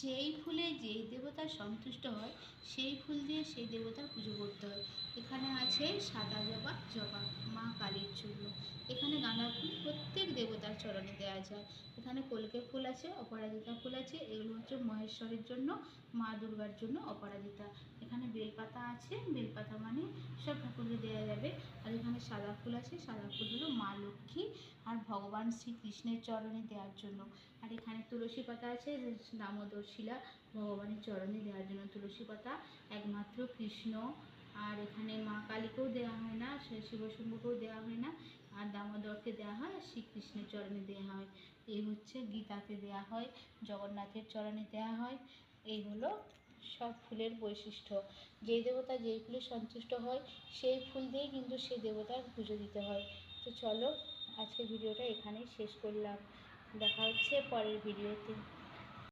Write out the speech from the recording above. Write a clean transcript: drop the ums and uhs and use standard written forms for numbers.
যেই ফুলে যেই দেবতা সন্তুষ্ট হয় সেই ফুল দিয়ে সেই দেবতার পুজো করতে হয়। এখানে আছে সাদা জবা, জবা মা কালীর জন্য। এখানে গাঁদা ফুল প্রত্যেক দেবতার চরণে দেওয়া যায়। এখানে কলকে ফুল আছে, অপরাজিতা ফুল আছে, এগুলো হচ্ছে মহেশ্বরের জন্য, মা দুর্গার জন্য অপরাজিতা। এখানে বেলপাতা আছে, বেলপাতা মানে সব ঠাকুরকে দেওয়া যাবে। আর এখানে সাদা ফুল আছে, সাদা ফুল হলো মা লক্ষ্মী আর ভগবান শ্রীকৃষ্ণের চরণে দেওয়ার জন্য। আর এখানে তুলসী পাতা আছে, দামোদর শিলা ভগবানের চরণে দেওয়ার জন্য। তুলসী পাতা একমাত্র কৃষ্ণ আর এখানে মা কালীকেও দেওয়া হয় না, শিবশম্ভুকেও দেওয়া হয় না, আর দামোদরকে দেওয়া হয়, আর শ্রীকৃষ্ণের চরণে দেওয়া হয়। এই হচ্ছে গীতাতে দেওয়া হয়, জগন্নাথের চরণে দেওয়া হয়। এই হলো সব ফুলের বৈশিষ্ট্য। যেই দেবতা যেই ফুলে সন্তুষ্ট হয় সেই ফুল দিয়েই কিন্তু সেই দেবতার পুজো দিতে হয়। তো চলো, আজকের ভিডিওটা এখানেই শেষ করলাম। দেখা হচ্ছে পরের ভিডিওতে।